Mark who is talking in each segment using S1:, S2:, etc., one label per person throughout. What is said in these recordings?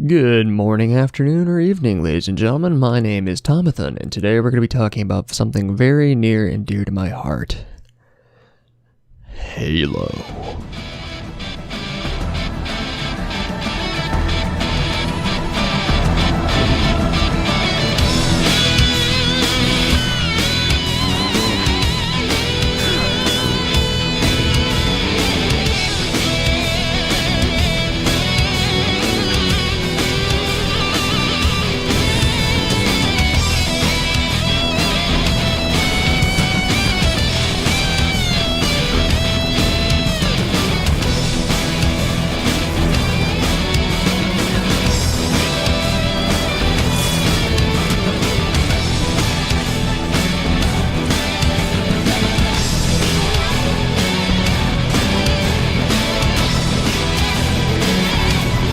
S1: Good morning, afternoon, or evening, ladies and gentlemen. My name is Tomathon, and today we're going to be talking about something very near and dear to my heart. Halo.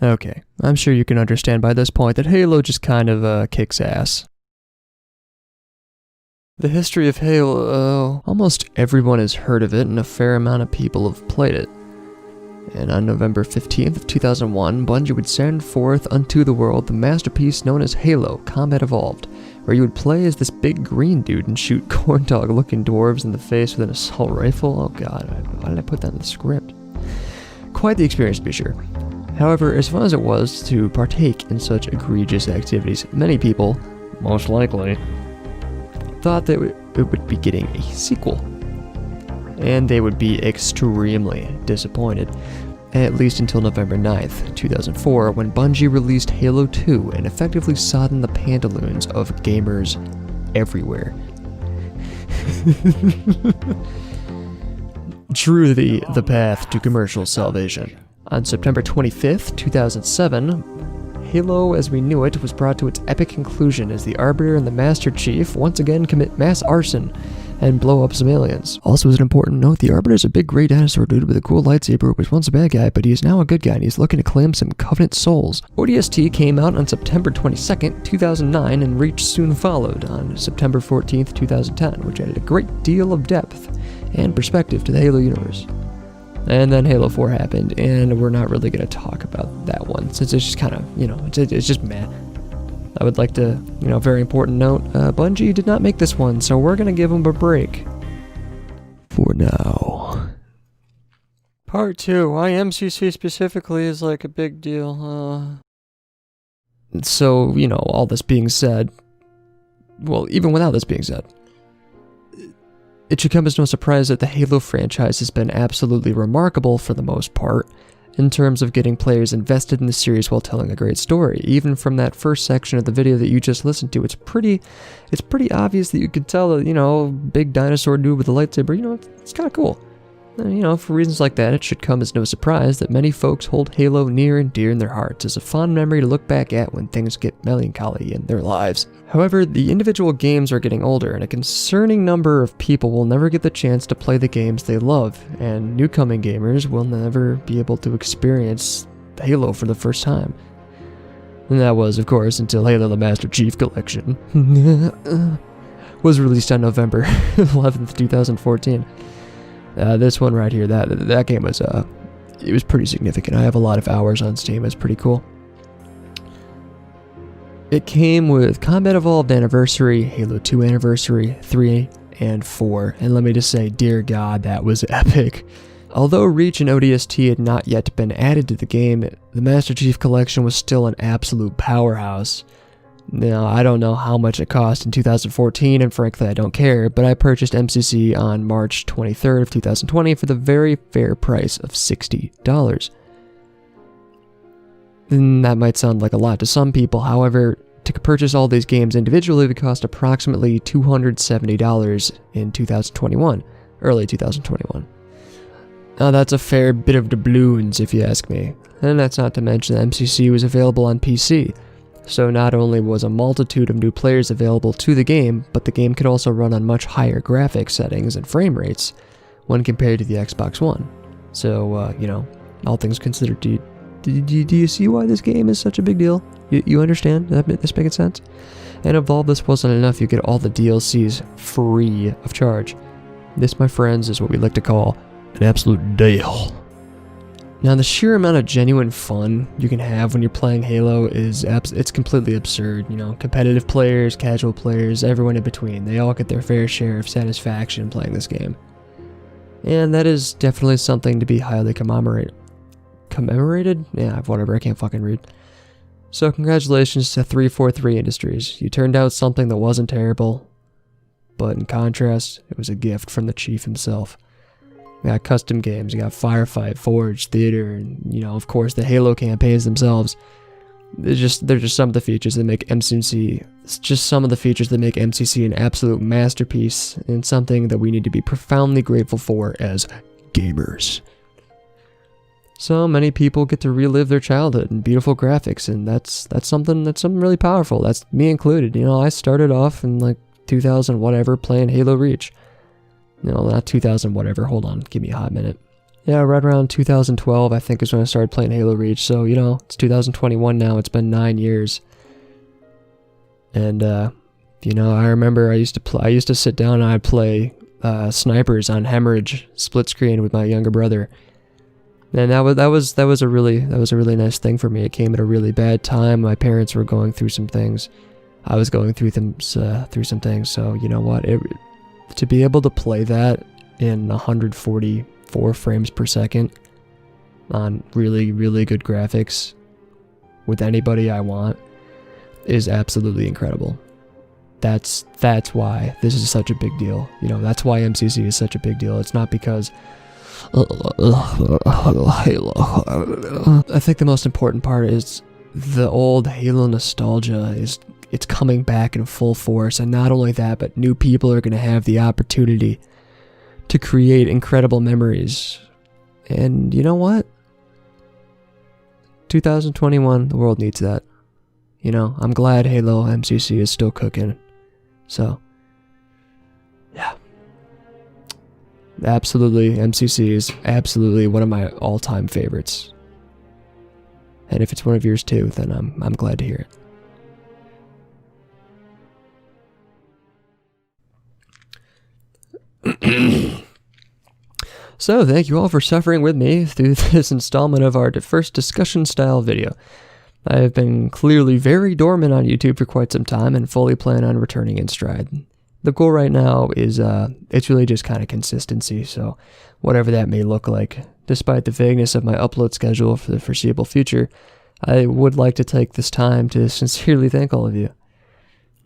S1: Okay, I'm sure you can understand by this point that Halo just kind of kicks ass. The history of Halo, almost everyone has heard of it and a fair amount of people have played it. And on November 15th of 2001, Bungie would send forth unto the world the masterpiece known as Halo Combat Evolved, where you would play as this big green dude and shoot corn dog looking dwarves in the face with an assault rifle. Oh god, why did I put that in the script? Quite the experience to be sure. However, as fun as it was to partake in such egregious activities, many people, most likely, thought that it would be getting a sequel. And they would be extremely disappointed, at least until November 9th, 2004, when Bungie released Halo 2 and effectively soddened the pantaloons of gamers everywhere. Truly the path to commercial salvation. On September 25th, 2007, Halo as we knew it was brought to its epic conclusion as the Arbiter and the Master Chief once again commit mass arson and blow up some aliens. Also, as an important note, the Arbiter is a big grey dinosaur dude with a cool lightsaber who was once a bad guy, but he is now a good guy and he's looking to claim some Covenant souls. ODST came out on September 22nd, 2009 and Reach soon followed on September 14th, 2010, which added a great deal of depth and perspective to the Halo universe. And then Halo 4 happened, and we're not really going to talk about that one, since it's just kind of, it's just meh. I would like to, very important note, Bungie did not make this one, so we're going to give them a break. For now. Part 2, why MCC specifically is like a big deal, So, all this being said, well, even without this being said, it should come as no surprise that the Halo franchise has been absolutely remarkable for the most part, in terms of getting players invested in the series while telling a great story. Even from that first section of the video that you just listened to, it's pretty obvious that you could tell that, big dinosaur dude with a lightsaber, it's kind of cool. For reasons like that, it should come as no surprise that many folks hold Halo near and dear in their hearts as a fond memory to look back at when things get melancholy in their lives. However, the individual games are getting older, and a concerning number of people will never get the chance to play the games they love, and newcoming gamers will never be able to experience Halo for the first time. And that was, of course, until Halo the Master Chief Collection was released on November 11th, 2014. This one right here, that game was, it was pretty significant. I have a lot of hours on Steam, it's pretty cool. It came with Combat Evolved Anniversary, Halo 2 Anniversary, 3, and 4, and let me just say, dear God, that was epic. Although Reach and ODST had not yet been added to the game, the Master Chief Collection was still an absolute powerhouse. Now, I don't know how much it cost in 2014, and frankly I don't care, but I purchased MCC on March 23rd of 2020 for the very fair price of $60. And that might sound like a lot to some people, however, to purchase all these games individually would cost approximately $270 in 2021, early 2021. Now that's a fair bit of doubloons if you ask me, and that's not to mention that MCC was available on PC. So not only was a multitude of new players available to the game, but the game could also run on much higher graphics settings and frame rates when compared to the Xbox One. So, all things considered, do you see why this game is such a big deal? You understand? This making sense? And if all this wasn't enough, you get all the DLCs free of charge. This, my friends, is what we like to call an absolute deal. Now, the sheer amount of genuine fun you can have when you're playing Halo is it's completely absurd. You know, competitive players, casual players, everyone in between, they all get their fair share of satisfaction playing this game. And that is definitely something to be highly commemorated? Yeah, whatever, I can't fucking read. So congratulations to 343 Industries. You turned out something that wasn't terrible, but in contrast, it was a gift from the chief himself. You got custom games, you got Firefight, Forge, Theater, and, you know, of course, the Halo campaigns themselves. They're just some of the features that make MCC, it's just some of the features that make MCC an absolute masterpiece, and something that we need to be profoundly grateful for as gamers. So many people get to relive their childhood in beautiful graphics, and that's something really powerful. That's me included. You know, I started off in like 2000 whatever playing Halo Reach. No, not 2000 whatever, hold on, give me a hot minute. Yeah, right around 2012 I think is when I started playing Halo Reach, so you know, it's 2021 now, it's been 9 years. And you know, I remember I used to sit down and I'd play snipers on Hemorrhage split screen with my younger brother. And that was a really nice thing for me. It came at a really bad time. My parents were going through some things. I was going through some things, so you know what, to be able to play that in 144 frames per second on really, really good graphics with anybody I want is absolutely incredible. That's why this is such a big deal. You know, that's why MCC is such a big deal. It's not because Halo. I think the most important part is the old Halo nostalgia it's coming back in full force, and not only that, but new people are going to have the opportunity to create incredible memories. And you know what? 2021, the world needs that. You know, I'm glad Halo MCC is still cooking. So, yeah. Absolutely, MCC is absolutely one of my all-time favorites. And if it's one of yours too, then I'm glad to hear it. So, thank you all for suffering with me through this installment of our first discussion-style video. I have been clearly very dormant on YouTube for quite some time and fully plan on returning in stride. The goal right now is, it's really just kind of consistency, so whatever that may look like. Despite the vagueness of my upload schedule for the foreseeable future, I would like to take this time to sincerely thank all of you.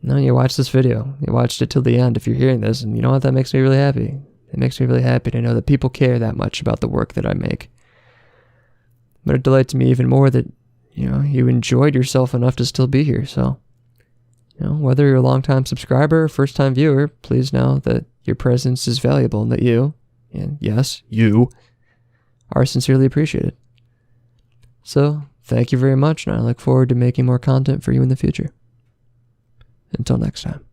S1: No, you watched this video. You watched it till the end if you're hearing this, and you know what? That makes me really happy. It makes me really happy to know that people care that much about the work that I make. But it delights me even more that, you know, you enjoyed yourself enough to still be here, so, you know, whether you're a long-time subscriber or first-time viewer, please know that your presence is valuable and that you, and yes, you, are sincerely appreciated. So, thank you very much, and I look forward to making more content for you in the future. Until next time.